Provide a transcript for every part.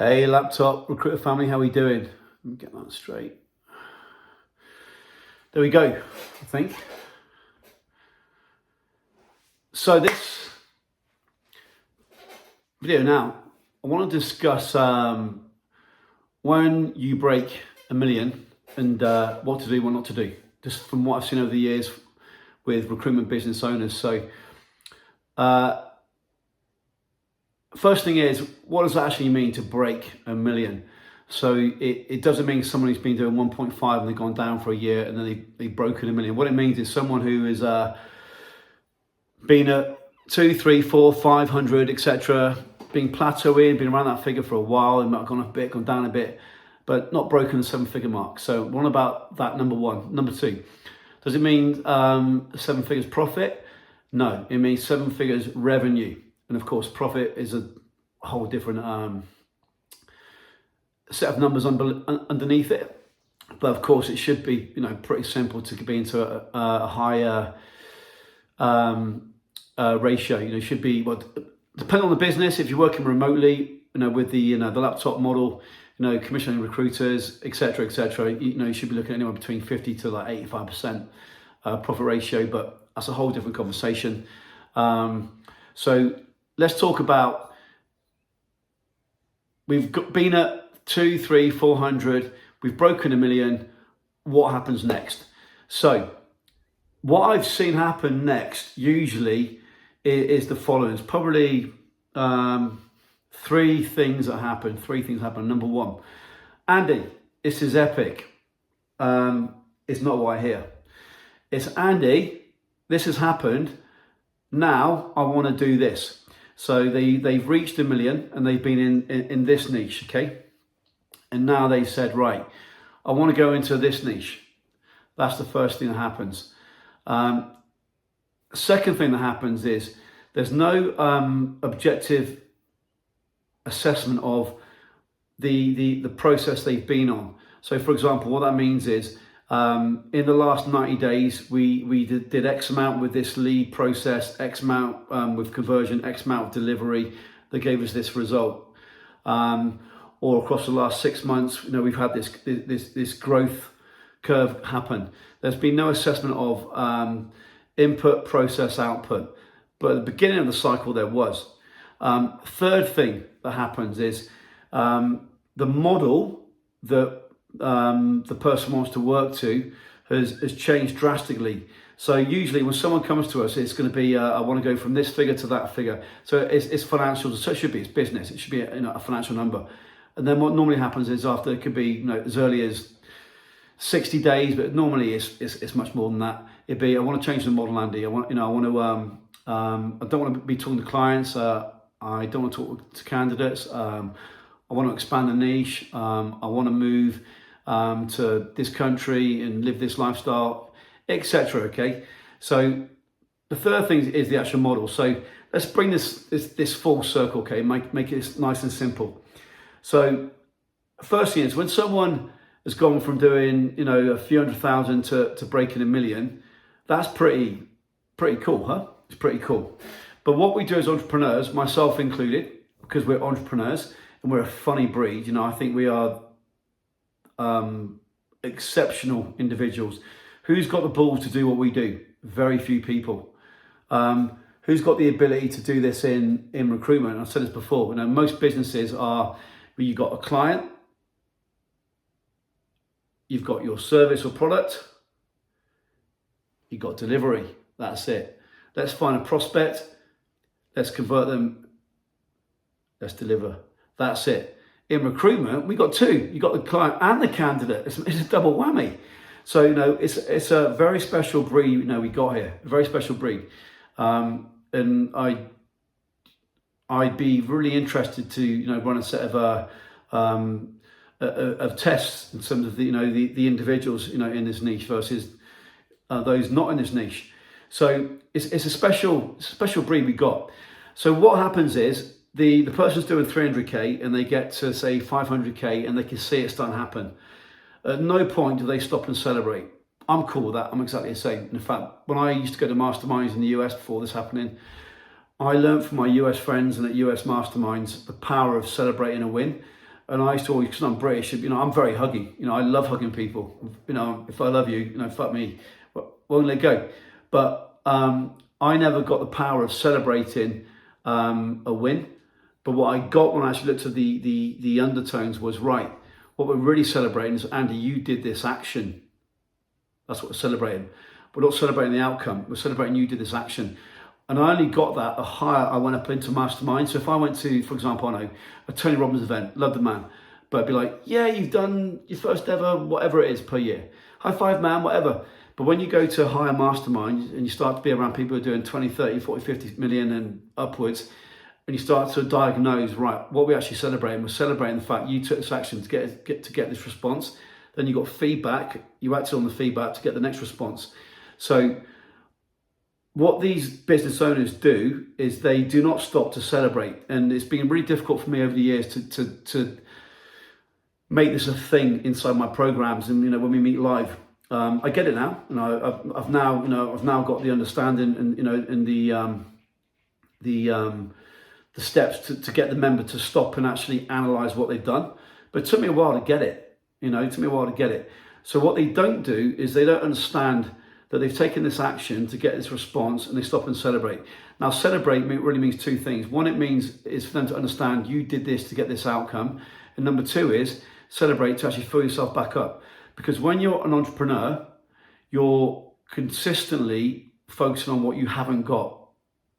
Hey laptop recruiter family, how are we doing? Let me get that straight. There we go, I think. So this video now, I want to discuss when you break 1 million and what to do, what not to do. Just from what I've seen over the years with recruitment business owners. So first thing is, what does that actually mean to break 1 million? So it doesn't mean someone who's been doing 1.5 and they've gone down for a year and then they've broken 1 million. What it means is someone who is been at 2, 3, 4, 500, etc., being plateauing, been around that figure for a while, it might have gone up a bit, gone down a bit, but not broken the 7-figure mark. So what about that, number one? Number two, does it mean 7 figures profit? No, it means 7 figures revenue. And of course, profit is a whole different set of numbers underneath it. But of course, it should be, pretty simple to be into a higher ratio. It should be, depending on the business. If you're working remotely, with the the laptop model, commissioning recruiters, etc., you should be looking at anywhere between 50 to like 85% profit ratio. But that's a whole different conversation. So let's talk about, we've been at 2, 3, 400, we've broken 1 million, what happens next? So what I've seen happen next usually is the following. It's probably three things that happen. Number one, Andy, this is epic. It's not why I hear. It's Andy, this has happened. Now I want to do this. So they've reached 1 million and they've been in this niche, okay? And now they said, right, I want to go into this niche. That's the first thing that happens. Second thing that happens is there's no objective assessment of the process they've been on. So for example, what that means is in the last 90 days, we did X amount with this lead process, X amount with conversion, X amount of delivery that gave us this result. Or across the last 6 months, we've had this growth curve happen. There's been no assessment of input, process, output. But at the beginning of the cycle, there was. Third thing that happens is the model that the person wants to work to has changed drastically. So usually when someone comes to us, it's going to be, I want to go from this figure to that figure. So it's financial, so it should be, it's business. It should be a financial number. And then what normally happens is after, it could be as early as 60 days, but normally it's much more than that. It'd be, I want to change the model, Andy. I don't want to be talking to clients. I don't want to talk to candidates. I want to expand the niche. I want to move to this country and live this lifestyle, etc. Okay. So the third thing is the actual model. So let's bring this full circle. Okay, make it nice and simple. So first thing is, when someone has gone from doing a few 100,000 to breaking 1 million, that's pretty cool, huh? It's pretty cool. But what we do as entrepreneurs, myself included, because we're entrepreneurs and we're a funny breed, I think we are exceptional individuals. Who's got the balls to do what we do? Very few people. Who's got the ability to do this in recruitment? I've said this before. Most businesses are where you've got a client, you've got your service or product, you've got delivery. That's it. Let's find a prospect, let's convert them, let's deliver. That's it. In recruitment, we got two. You got the client and the candidate. It's a double whammy. So it's a very special breed. We got here, a very special breed. And I'd be really interested to run a set of tests in terms of the individuals in this niche versus those not in this niche. So it's a special breed we got. So what happens is the person's doing 300k and they get to say 500k and they can see it starting to happen. At no point do they stop and celebrate. I'm cool with that. I'm exactly the same. In fact, when I used to go to masterminds in the US before this happening, I learned from my US friends and at US masterminds the power of celebrating a win. And I used to always, because I'm British, I'm very huggy. I love hugging people. If I love you, fuck me, won't let go. But I never got the power of celebrating a win. But what I got when I actually looked at the undertones was, right, what we're really celebrating is, Andy, you did this action. That's what we're celebrating. We're not celebrating the outcome. We're celebrating you did this action. And I only got that the higher I went up into mastermind. So if I went to, for example, I know a Tony Robbins event, love the man, but I'd be like, yeah, you've done your first ever, whatever it is per year. High five, man, whatever. But when you go to a higher mastermind and you start to be around people who are doing 20, 30, 40, 50 million and upwards, and you start to diagnose, right, what we're actually celebrating, we're celebrating the fact you took this action to get this response. Then you got feedback, you acted on the feedback to get the next response. So what these business owners do is they do not stop to celebrate. And it's been really difficult for me over the years to make this a thing inside my programs. And, when we meet live, I get it now. I've now got the understanding and the steps to get the member to stop and actually analyze what they've done. But it took me a while to get it. So what they don't do is they don't understand that they've taken this action to get this response, and they stop and celebrate. Now, celebrate really means two things. One, it means is for them to understand you did this to get this outcome. And number two is celebrate to actually fill yourself back up. Because when you're an entrepreneur, you're consistently focusing on what you haven't got.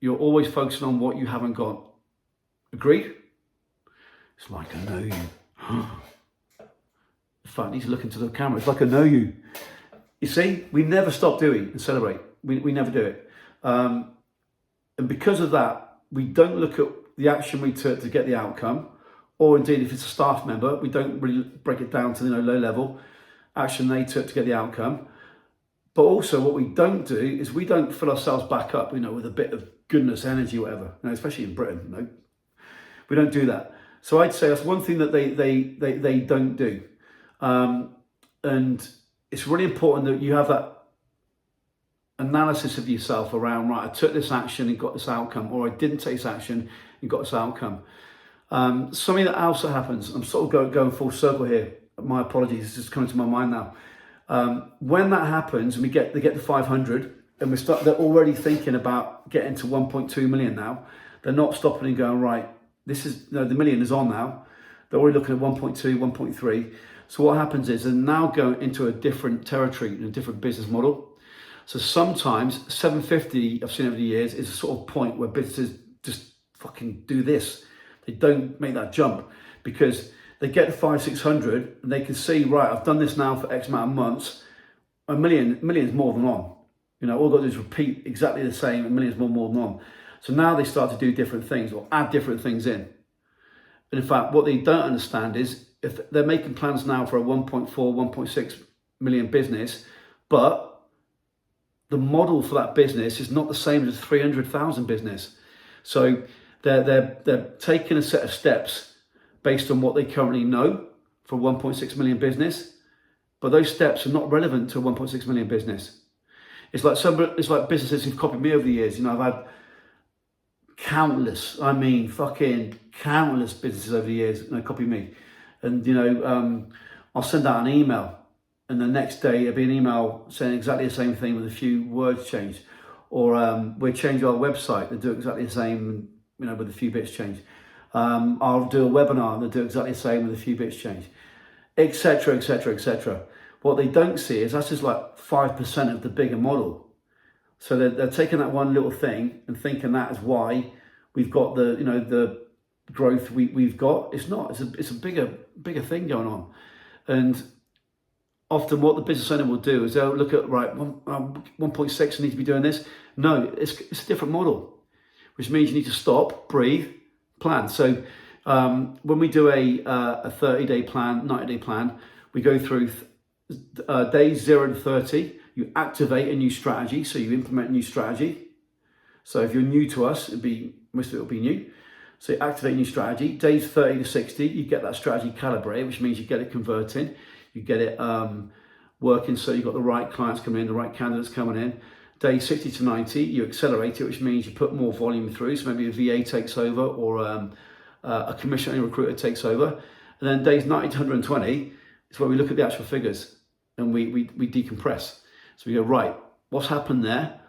You're always focusing on what you haven't got. Agreed? It's like I know you. In fact, he's looking to the camera. It's like I know you. You see, we never stop doing and celebrate. We never do it. And because of that, we don't look at the action we took to get the outcome, or indeed if it's a staff member, we don't really break it down to low level action they took to get the outcome. But also what we don't do is we don't fill ourselves back up, with a bit of goodness, energy, whatever, especially in Britain, we don't do that. So I'd say that's one thing that they don't do. And it's really important that you have that analysis of yourself around, right, I took this action and got this outcome, or I didn't take this action and got this outcome. Something that also happens, I'm sort of going full circle here, my apologies, it's just coming to my mind now. When that happens and they get to 500 and they're already thinking about getting to 1.2 million now, they're not stopping and going, right, this is, the million is on now. They're already looking at 1.2, 1.3. So what happens is they're now going into a different territory and a different business model. So sometimes 750, I've seen over the years, is a sort of point where businesses just fucking do this. They don't make that jump because they get to 500, 600 and they can see, right, I've done this now for X amount of months. A million is more than on. All I've got to do is repeat exactly the same, a million is more than on. So now they start to do different things or add different things in. And in fact, what they don't understand is if they're making plans now for a 1.4, 1.6 million business, but the model for that business is not the same as a 300,000 business. So they're taking a set of steps based on what they currently know for a 1.6 million business, but those steps are not relevant to a 1.6 million business. It's like businesses who've copied me over the years. I've had countless businesses over the years copy me. And, I'll send out an email and the next day it'll be an email saying exactly the same thing with a few words changed. Or we'll change our website, they'll do exactly the same, with a few bits changed. I'll do a webinar, they'll do exactly the same with a few bits changed, etc., etc., etc. What they don't see is that's just like 5% of the bigger model. So they're taking that one little thing and thinking that is why we've got the growth we've got. It's not. It's a bigger thing going on. And often what the business owner will do is they'll look at, right, 1.6, I need to be doing this. No, it's a different model, which means you need to stop, breathe, plan. So when we do a 30-day plan, 90-day plan, we go through days 0 to 30. You activate a new strategy, so you implement a new strategy. So if you're new to us, most of it will be new. So you activate a new strategy. Days 30 to 60, you get that strategy calibrated, which means you get it converting, you get it working, so you've got the right clients coming in, the right candidates coming in. Day 60 to 90, you accelerate it, which means you put more volume through. So maybe a VA takes over or a commissioning recruiter takes over. And then days 90 to 120 is where we look at the actual figures and we decompress. So we go, right, what's happened there?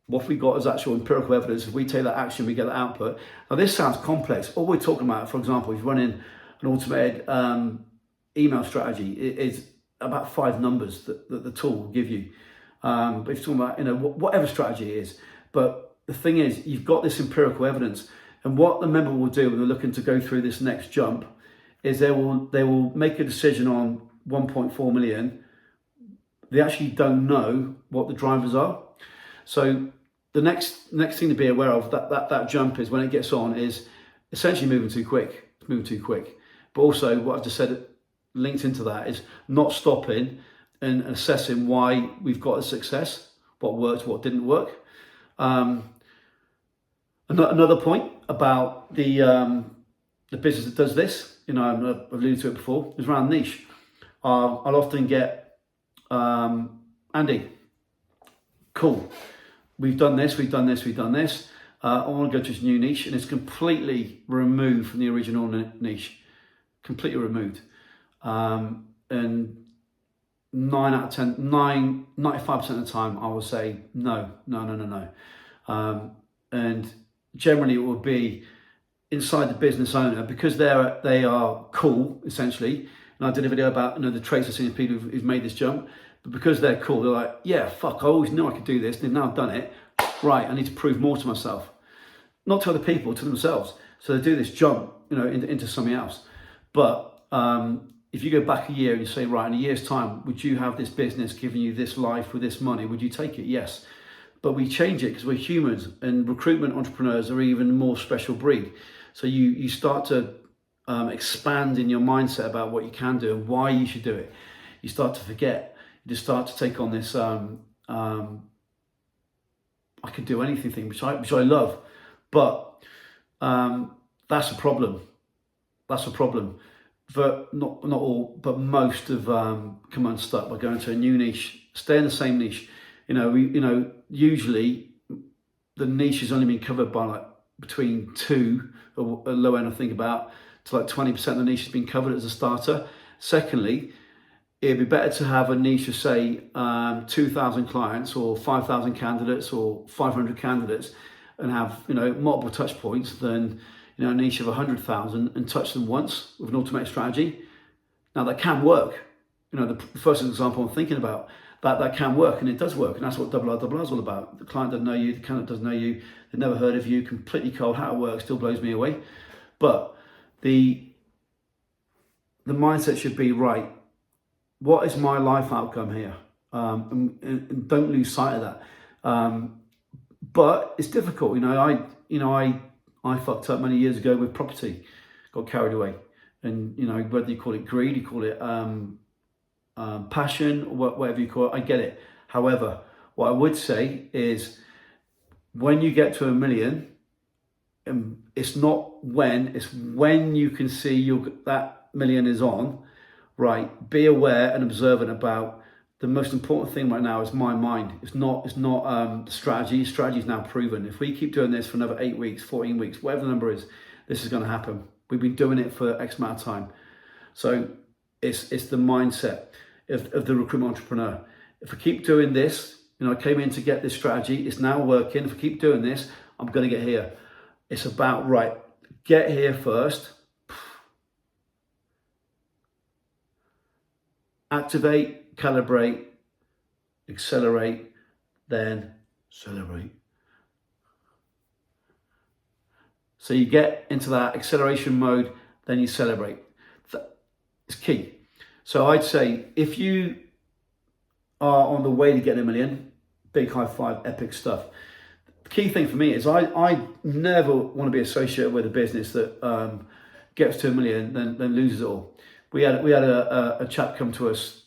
What have we got as actual empirical evidence? If we take that action, we get that output. Now this sounds complex. All we're talking about, for example, if you're running an automated email strategy, it is about 5 numbers that the tool will give you. But if you're talking about, whatever strategy it is. But the thing is, you've got this empirical evidence. And what the member will do when they're looking to go through this next jump is they will make a decision on 1.4 million. They actually don't know what the drivers are. So the next thing to be aware of that jump is when it gets on is essentially moving too quick. It's moving too quick. But also what I've just said linked into that is not stopping and assessing why we've got a success, what worked, what didn't work. Another point about the business that does this, I've alluded to it before, is around niche. I'll often get, Andy, cool, we've done this. I want to go to this new niche, and it's completely removed from the original niche, completely removed. And 95% of the time, I will say no. And generally, it will be inside the business owner because they are cool, essentially. And I did a video about the traits I've seen of people who've made this jump. But because they're cool, they're like, yeah, fuck, I always knew I could do this. They've now done it. Right, I need to prove more to myself. Not to other people, to themselves. So they do this jump, into something else. But if you go back a year and you say, right, in a year's time, would you have this business giving you this life with this money? Would you take it? Yes. But we change it because we're humans, and recruitment entrepreneurs are even more special breed. So you start to expand in your mindset about what you can do and why you should do it. You start to forget. You just start to take on this I could do anything thing, which I love. But that's a problem. But not all, but most have come unstuck by going to a new niche, stay in the same niche. Usually the niche has only been covered by like between 2, or a low end I think about, to like 20% of the niche has been covered as a starter. Secondly, it'd be better to have a niche of say 2,000 clients or 5,000 candidates or 500 candidates and have multiple touch points than a niche of 100,000 and touch them once with an automated strategy. Now that can work. The first example I'm thinking about, that can work, and it does work, and that's what 𝐼𝐼 is all about. The client doesn't know you, the candidate doesn't know you, they've never heard of you, completely cold. How it works still blows me away. But the mindset should be, right, what is my life outcome here? And don't lose sight of that. But it's difficult. I fucked up many years ago with property, got carried away. And, whether you call it greed, you call it passion, or whatever you call it, I get it. However, what I would say is when you get to 1 million, it's not when, it's when you can see that million is on, right? Be aware and observant about the most important thing right now is my mind. It's not strategy. Strategy is now proven. If we keep doing this for another 8 weeks, 14 weeks, whatever the number is, this is going to happen. We've been doing it for X amount of time. So it's the mindset of the recruitment entrepreneur. If I keep doing this, I came in to get this strategy, it's now working. If I keep doing this, I'm going to get here. It's about, right, get here first, activate, calibrate, accelerate, then celebrate. So you get into that acceleration mode, then you celebrate. It's key. So I'd say if you are on the way to getting 1 million, big high five, epic stuff. The key thing for me is I never want to be associated with a business that gets to 1 million, then loses it all. We had a chap come to us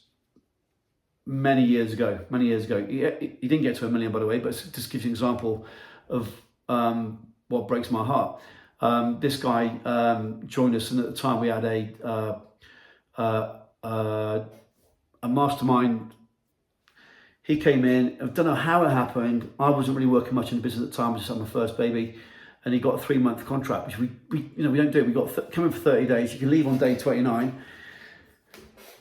many years ago. He didn't get to 1 million, by the way, but it just gives you an example of what breaks my heart. This guy joined us, and at the time we had a mastermind. He came in. I don't know how it happened. I wasn't really working much in the business at the time. I just had my first baby, and he got a 3-month contract, which we don't do. We got come in for 30 days. You can leave on day 29.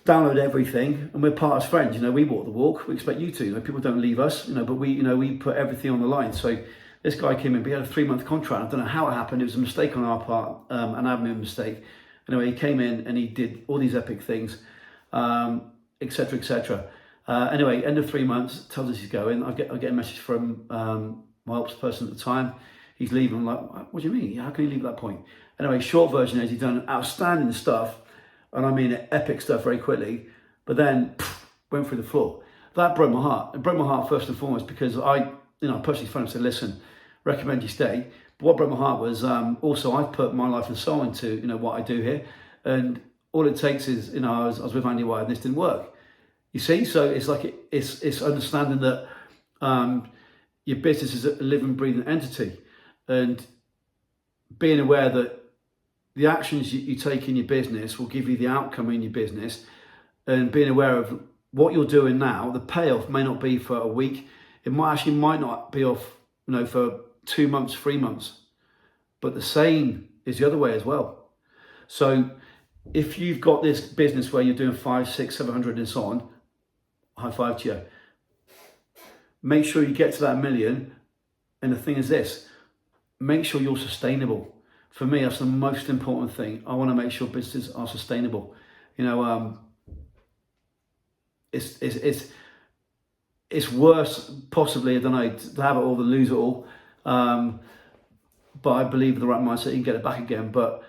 Download everything, and we're part as friends. We walk the walk. We expect you to. People don't leave us. But we put everything on the line. So this guy came in. We had a 3-month contract. I don't know how it happened. It was a mistake on our part, an admin mistake. Anyway, he came in and he did all these epic things, etc., etc. Anyway, end of 3 months, tells us he's going. I get a message from my ops person at the time. He's leaving. I'm like, what do you mean? How can you leave at that point? Anyway, short version is he's done outstanding stuff, and I mean epic stuff very quickly, but then went through the floor. That broke my heart. It broke my heart first and foremost because I personally phoned and said, listen, recommend you stay. But what broke my heart was also I've put my life and soul into what I do here, and all it takes is I was with Andy Whitehead and this didn't work. You see, so it's like it's understanding that your business is a living, breathing entity, and being aware that the actions you take in your business will give you the outcome in your business, and being aware of what you're doing now, the payoff may not be for a week. It might not be off, for 2 months, 3 months, but the same is the other way as well. So if you've got this business where you're doing 500, 600, 700 and so on, high five to you. Make sure you get to that million. And the thing is this, make sure you're sustainable. For me, that's the most important thing. I want to make sure businesses are sustainable. It's worse, possibly, I don't know, to have it all than lose it all. But I believe with the right mindset, you can get it back again. But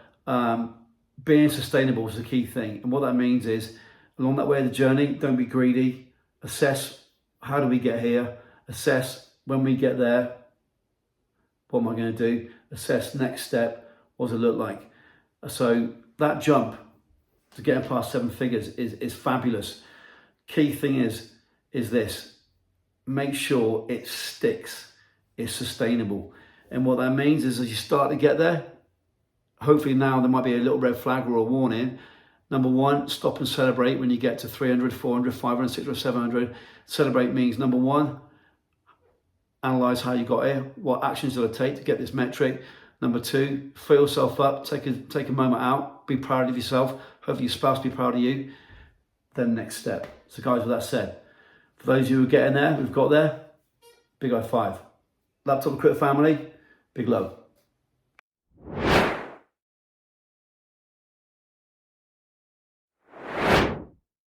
being sustainable is the key thing. And what that means is, along that way of the journey, don't be greedy. Assess, how do we get here? Assess, when we get there, what am I going to do? Assess, next step, what does it look like? So that jump to getting past 7 figures is fabulous. Key thing is this, make sure it sticks, it's sustainable. And what that means is as you start to get there, hopefully now there might be a little red flag or a warning. Number 1, stop and celebrate when you get to 300, 400, 500, 600, 700. Celebrate means number 1, analyze how you got here. What actions did I take to get this metric? Number 2, fill yourself up. Take a moment out. Be proud of yourself. Hopefully your spouse be proud of you. Then next step. So guys, with that said, for those of you who are getting there, who've got there, big high five. Laptop Recruiter family, big love.